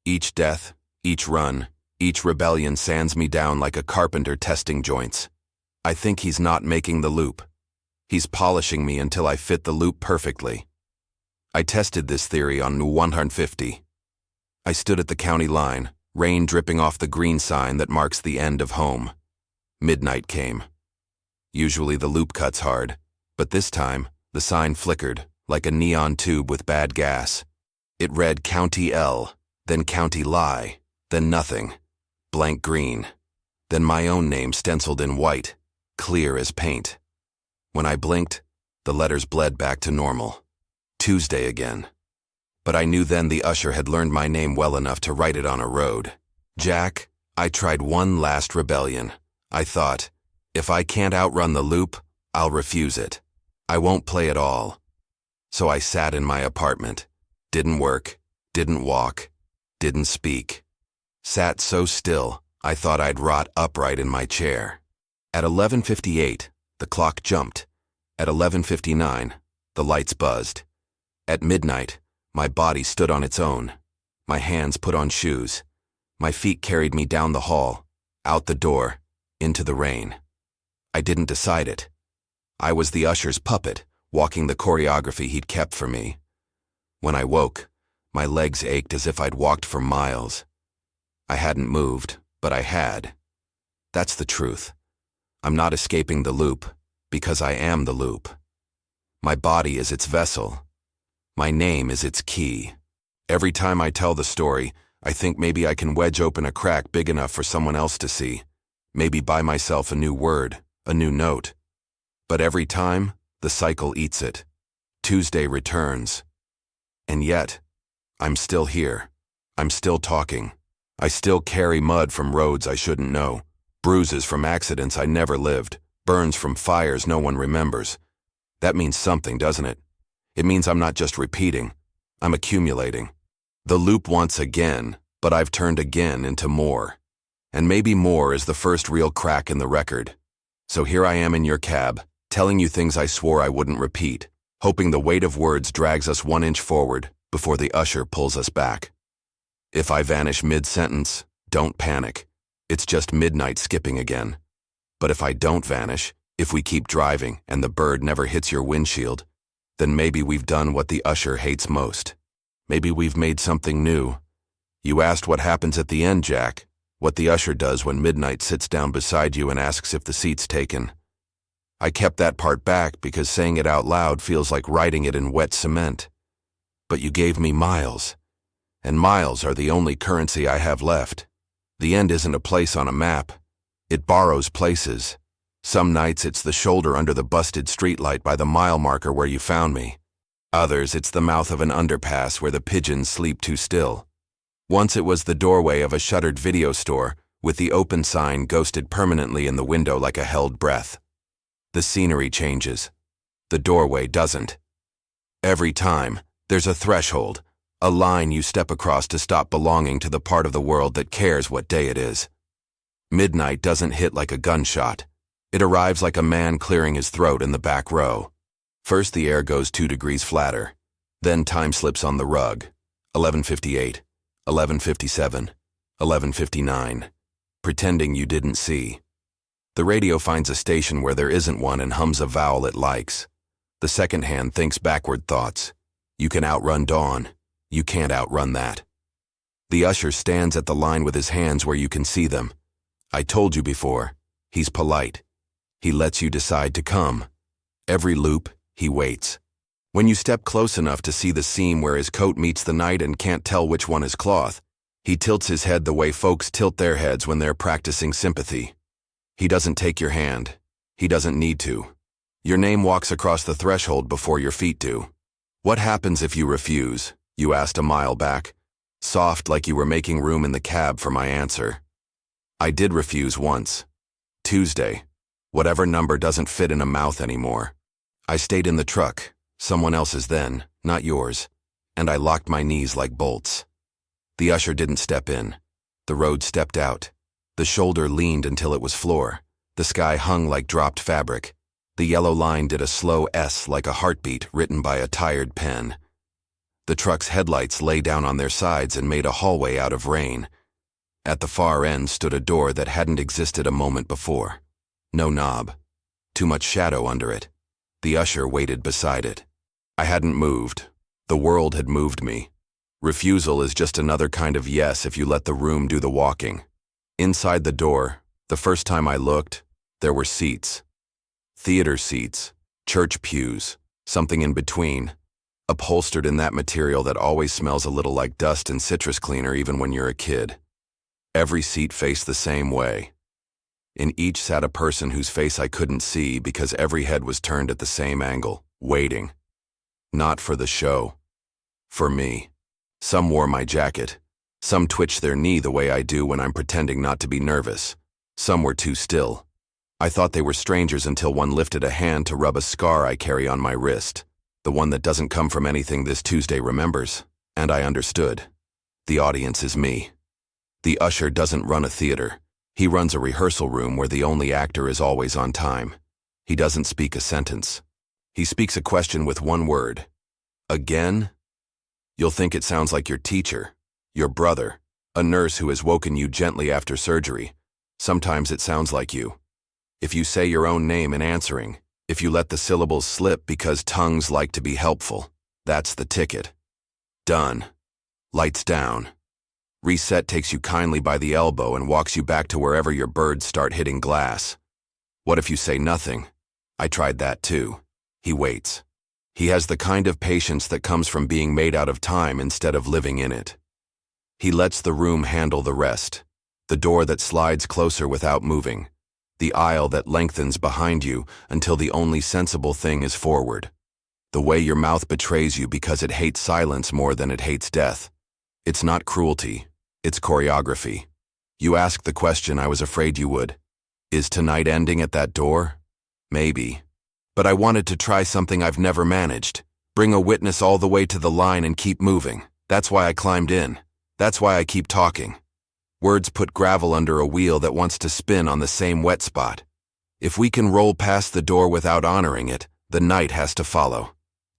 Each death, each run, each rebellion sands me down like a carpenter testing joints. I think he's not making the loop. He's polishing me until I fit the loop perfectly. I tested this theory on 150. I stood at the county line, rain dripping off the green sign that marks the end of home. Midnight came. Usually the loop cuts hard, but this time the sign flickered, like a neon tube with bad gas. It read County L, then County Lie, then nothing, blank green, then my own name stenciled in white, clear as paint. When I blinked, the letters bled back to normal. Tuesday again. But I knew then the usher had learned my name well enough to write it on a road. Jack, I tried one last rebellion. I thought, if I can't outrun the loop, I'll refuse it. I won't play at all. So I sat in my apartment. Didn't work, didn't walk, didn't speak. Sat so still, I thought I'd rot upright in my chair. At 11:58, the clock jumped. At 11:59, the lights buzzed. At midnight, my body stood on its own. My hands put on shoes. My feet carried me down the hall, out the door, into the rain. I didn't decide it. I was the usher's puppet, walking the choreography he'd kept for me. When I woke, my legs ached as if I'd walked for miles. I hadn't moved, but I had. That's the truth. I'm not escaping the loop, because I am the loop. My body is its vessel. My name is its key. Every time I tell the story, I think maybe I can wedge open a crack big enough for someone else to see. Maybe buy myself a new word, a new note. But every time, the cycle eats it. Tuesday returns. And yet, I'm still here. I'm still talking. I still carry mud from roads I shouldn't know, bruises from accidents I never lived, burns from fires no one remembers. That means something, doesn't it? It means I'm not just repeating. I'm accumulating. The loop once again, but I've turned again into more. And maybe more is the first real crack in the record. So here I am in your cab, telling you things I swore I wouldn't repeat, hoping the weight of words drags us 1 inch forward before the usher pulls us back. If I vanish mid-sentence, don't panic. It's just midnight skipping again. But if I don't vanish, if we keep driving and the bird never hits your windshield, then maybe we've done what the usher hates most. Maybe we've made something new. You asked what happens at the end, Jack. What the usher does when midnight sits down beside you and asks if the seat's taken. I kept that part back because saying it out loud feels like writing it in wet cement. But you gave me miles. And miles are the only currency I have left. The end isn't a place on a map. It borrows places. Some nights it's the shoulder under the busted streetlight by the mile marker where you found me. Others it's the mouth of an underpass where the pigeons sleep too still. Once it was the doorway of a shuttered video store, with the open sign ghosted permanently in the window like a held breath. The scenery changes. The doorway doesn't. Every time, there's a threshold, a line you step across to stop belonging to the part of the world that cares what day it is. Midnight doesn't hit like a gunshot. It arrives like a man clearing his throat in the back row. First the air goes 2 degrees flatter. Then time slips on the rug. 11:58, 11:57, 11:59. Pretending you didn't see. The radio finds a station where there isn't one and hums a vowel it likes. The second hand thinks backward thoughts. You can outrun dawn. You can't outrun that. The usher stands at the line with his hands where you can see them. I told you before, he's polite. He lets you decide to come. Every loop, he waits. When you step close enough to see the seam where his coat meets the night and can't tell which one is cloth, he tilts his head the way folks tilt their heads when they're practicing sympathy. He doesn't take your hand. He doesn't need to. Your name walks across the threshold before your feet do. What happens if you refuse? You asked a mile back, soft like you were making room in the cab for my answer. I did refuse once. Tuesday. Whatever number doesn't fit in a mouth anymore. I stayed in the truck, someone else's then, not yours, and I locked my knees like bolts. The usher didn't step in. The road stepped out. The shoulder leaned until it was floor. The sky hung like dropped fabric. The yellow line did a slow S like a heartbeat written by a tired pen. The truck's headlights lay down on their sides and made a hallway out of rain. At the far end stood a door that hadn't existed a moment before. No knob. Too much shadow under it. The usher waited beside it. I hadn't moved. The world had moved me. Refusal is just another kind of yes if you let the room do the walking. Inside the door, the first time I looked, there were seats. Theater seats, church pews, something in between, upholstered in that material that always smells a little like dust and citrus cleaner even when you're a kid. Every seat faced the same way. In each sat a person whose face I couldn't see because every head was turned at the same angle, waiting. Not for the show. For me. Some wore my jacket. Some twitched their knee the way I do when I'm pretending not to be nervous. Some were too still. I thought they were strangers until one lifted a hand to rub a scar I carry on my wrist, the one that doesn't come from anything this Tuesday remembers, and I understood. The audience is me. The usher doesn't run a theater. He runs a rehearsal room where the only actor is always on time. He doesn't speak a sentence. He speaks a question with one word. Again? You'll think it sounds like your teacher, your brother, a nurse who has woken you gently after surgery. Sometimes it sounds like you. If you say your own name in answering, if you let the syllables slip because tongues like to be helpful, that's the ticket. Done. Lights down. Reset takes you kindly by the elbow and walks you back to wherever your birds start hitting glass. What if you say nothing? I tried that too. He waits. He has the kind of patience that comes from being made out of time instead of living in it. He lets the room handle the rest. The door that slides closer without moving. The aisle that lengthens behind you until the only sensible thing is forward. The way your mouth betrays you because it hates silence more than it hates death. It's not cruelty, it's choreography. You ask the question I was afraid you would. Is tonight ending at that door? Maybe. But I wanted to try something I've never managed. Bring a witness all the way to the line and keep moving. That's why I climbed in. That's why I keep talking. Words put gravel under a wheel that wants to spin on the same wet spot. If we can roll past the door without honoring it, the night has to follow.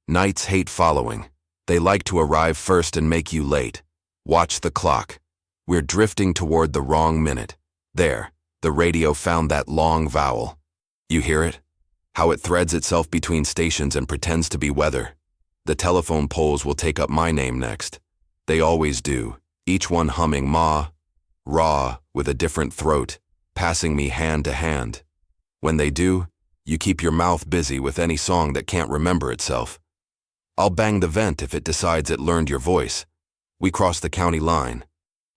Nights hate following. They like to arrive first and make you late. Watch the clock. We're drifting toward the wrong minute. There, the radio found that long vowel. You hear it? How it threads itself between stations and pretends to be weather. The telephone poles will take up my name next. They always do, each one humming ma, raw, with a different throat, passing me hand to hand. When they do, you keep your mouth busy with any song that can't remember itself. I'll bang the vent if it decides it learned your voice. We cross the county line.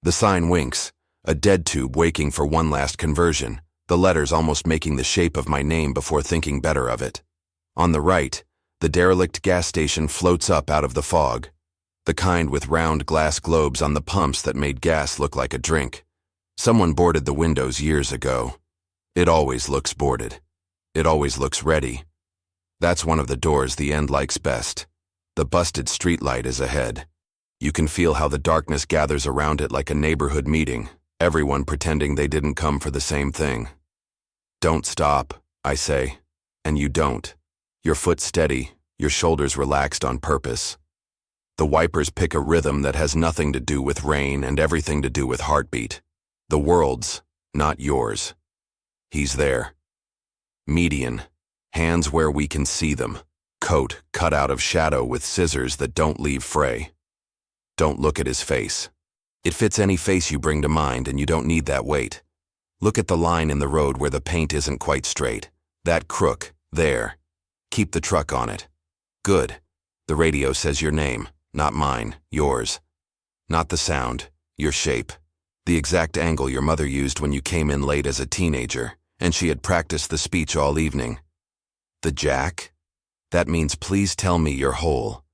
The sign winks, a dead tube waking for one last conversion, the letters almost making the shape of my name before thinking better of it. On the right, the derelict gas station floats up out of the fog. The kind with round glass globes on the pumps that made gas look like a drink. Someone boarded the windows years ago. It always looks boarded. It always looks ready. That's one of the doors the end likes best. The busted streetlight is ahead. You can feel how the darkness gathers around it like a neighborhood meeting, everyone pretending they didn't come for the same thing. Don't stop, I say, and you don't. Your foot steady, your shoulders relaxed on purpose. The wipers pick a rhythm that has nothing to do with rain and everything to do with heartbeat. The world's, not yours. He's there. Median, hands where we can see them, coat cut out of shadow with scissors that don't leave fray. Don't look at his face. It fits any face you bring to mind and you don't need that weight. Look at the line in the road where the paint isn't quite straight. That crook, there. Keep the truck on it. Good. The radio says your name. Not mine, yours. Not the sound, your shape. The exact angle your mother used when you came in late as a teenager, and she had practiced the speech all evening. The jack? That means please tell me you're whole.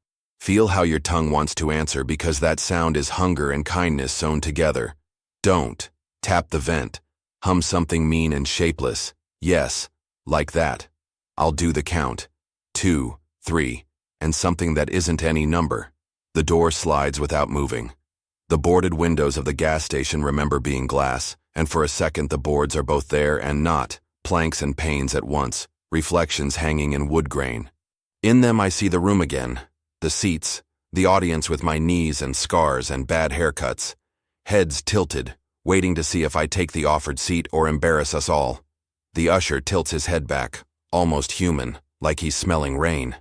Feel how your tongue wants to answer because that sound is hunger and kindness sewn together. Don't. Tap the vent. Hum something mean and shapeless. Yes, like that. I'll do the count. 2, 3, and something that isn't any number. The door slides without moving. The boarded windows of the gas station remember being glass, and for a second the boards are both there and not, planks and panes at once, reflections hanging in wood grain. In them I see the room again, the seats, the audience with my knees and scars and bad haircuts, heads tilted, waiting to see if I take the offered seat or embarrass us all. The usher tilts his head back, almost human, like he's smelling rain.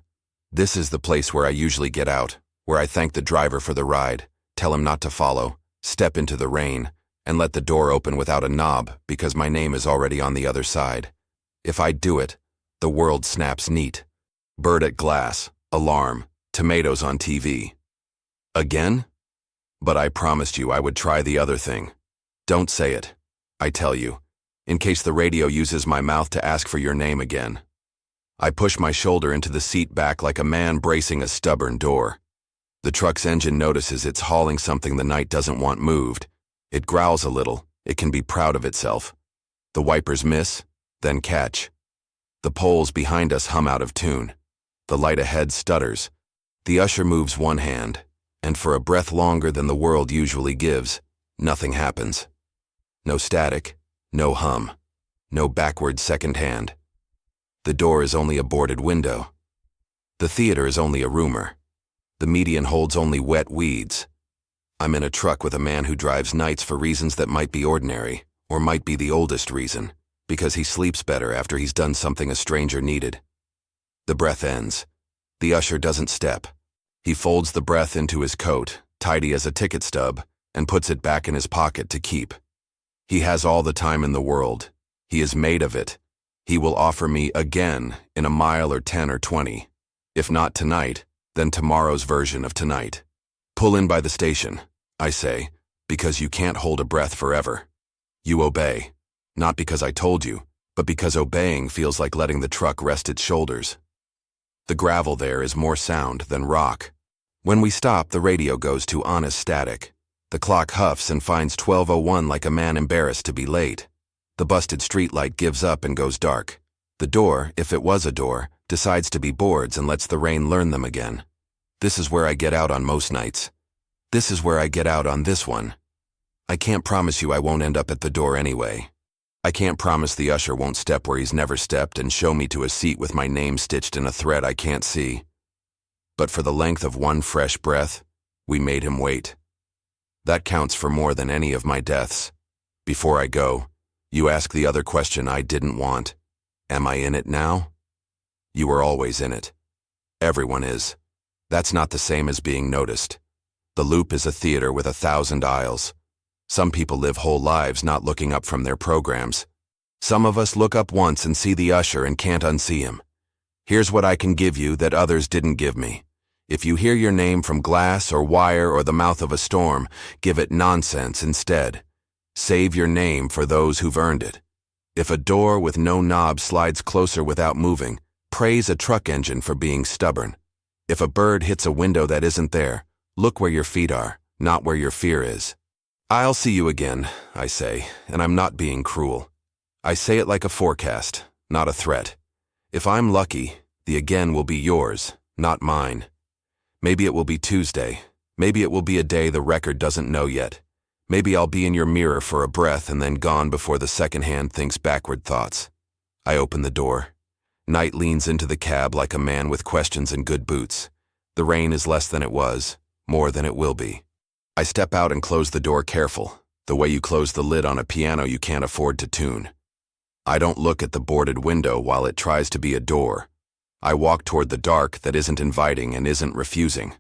This is the place where I usually get out, where I thank the driver for the ride, tell him not to follow, step into the rain, and let the door open without a knob because my name is already on the other side. If I do it, the world snaps neat. Bird at glass, alarm, tomatoes on TV. Again? But I promised you I would try the other thing. Don't say it, I tell you, in case the radio uses my mouth to ask for your name again. I push my shoulder into the seat back like a man bracing a stubborn door. The truck's engine notices it's hauling something the night doesn't want moved. It growls a little. It can be proud of itself. The wipers miss, then catch. The poles behind us hum out of tune. The light ahead stutters. The usher moves one hand, and for a breath longer than the world usually gives, nothing happens. No static, no hum, no backward second hand. The door is only a boarded window. The theater is only a rumor. The median holds only wet weeds. I'm in a truck with a man who drives nights for reasons that might be ordinary, or might be the oldest reason, because he sleeps better after he's done something a stranger needed. The breath ends. The usher doesn't step. He folds the breath into his coat, tidy as a ticket stub, and puts it back in his pocket to keep. He has all the time in the world. He is made of it. He will offer me again in a mile or 10 or 20. If not tonight, then tomorrow's version of tonight. Pull in by the station, I say, because you can't hold a breath forever. You obey, not because I told you, but because obeying feels like letting the truck rest its shoulders. The gravel there is more sound than rock. When we stop, the radio goes to honest static. The clock huffs and finds 12:01 like a man embarrassed to be late. The busted streetlight gives up and goes dark. The door, if it was a door, decides to be boards and lets the rain learn them again. This is where I get out on most nights. This is where I get out on this one. I can't promise you I won't end up at the door anyway. I can't promise the usher won't step where he's never stepped and show me to a seat with my name stitched in a thread I can't see. But for the length of one fresh breath, we made him wait. That counts for more than any of my deaths. Before I go, you ask the other question I didn't want. Am I in it now? You were always in it. Everyone is. That's not the same as being noticed. The Loop is a theater with 1,000 aisles. Some people live whole lives not looking up from their programs. Some of us look up once and see the usher and can't unsee him. Here's what I can give you that others didn't give me. If you hear your name from glass or wire or the mouth of a storm, give it nonsense instead. Save your name for those who've earned it. If a door with no knob slides closer without moving, praise a truck engine for being stubborn. If a bird hits a window that isn't there, look where your feet are, not where your fear is. I'll see you again, I say, and I'm not being cruel. I say it like a forecast, not a threat. If I'm lucky, the again will be yours, not mine. Maybe it will be Tuesday. Maybe it will be a day the record doesn't know yet. Maybe I'll be in your mirror for a breath and then gone before the second hand thinks backward thoughts. I open the door. Night leans into the cab like a man with questions and good boots. The rain is less than it was, more than it will be. I step out and close the door careful, the way you close the lid on a piano you can't afford to tune. I don't look at the boarded window while it tries to be a door. I walk toward the dark that isn't inviting and isn't refusing.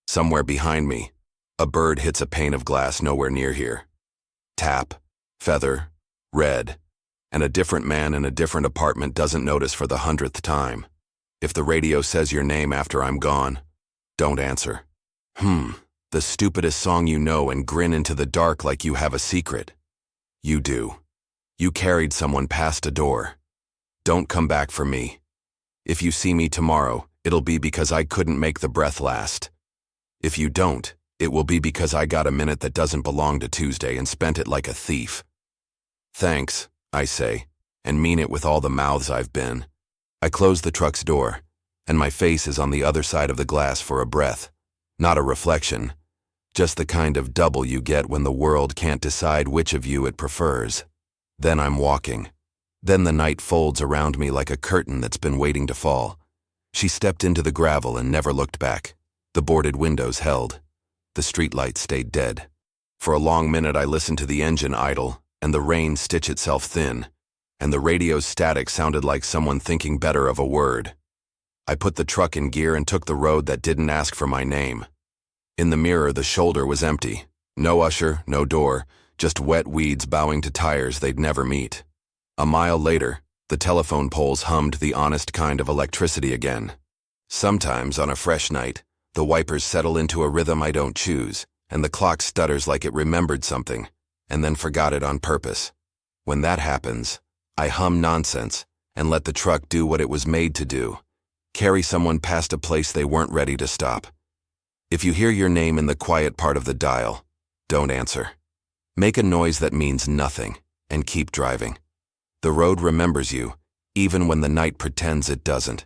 Somewhere behind me, a bird hits a pane of glass nowhere near here. Tap, feather, red, and a different man in a different apartment doesn't notice for the 100th time. If the radio says your name after I'm gone, don't answer. The stupidest song you know and grin into the dark like you have a secret. You do. You carried someone past a door. Don't come back for me. If you see me tomorrow, it'll be because I couldn't make the breath last. If you don't, it will be because I got a minute that doesn't belong to Tuesday and spent it like a thief. Thanks, I say, and mean it with all the mouths I've been. I close the truck's door, and my face is on the other side of the glass for a breath. Not a reflection, just the kind of double you get when the world can't decide which of you it prefers. Then I'm walking. Then the night folds around me like a curtain that's been waiting to fall. She stepped into the gravel and never looked back. The boarded windows held. The streetlight stayed dead. For a long minute I listened to the engine idle, and the rain stitch itself thin, and the radio's static sounded like someone thinking better of a word. I put the truck in gear and took the road that didn't ask for my name. In the mirror, the shoulder was empty. No usher, no door, just wet weeds bowing to tires they'd never meet. A mile later, the telephone poles hummed the honest kind of electricity again. Sometimes, on a fresh night, the wipers settle into a rhythm I don't choose, and the clock stutters like it remembered something, and then forgot it on purpose. When that happens, I hum nonsense and let the truck do what it was made to do. Carry someone past a place they weren't ready to stop. If you hear your name in the quiet part of the dial, don't answer. Make a noise that means nothing, and keep driving. The road remembers you, even when the night pretends it doesn't.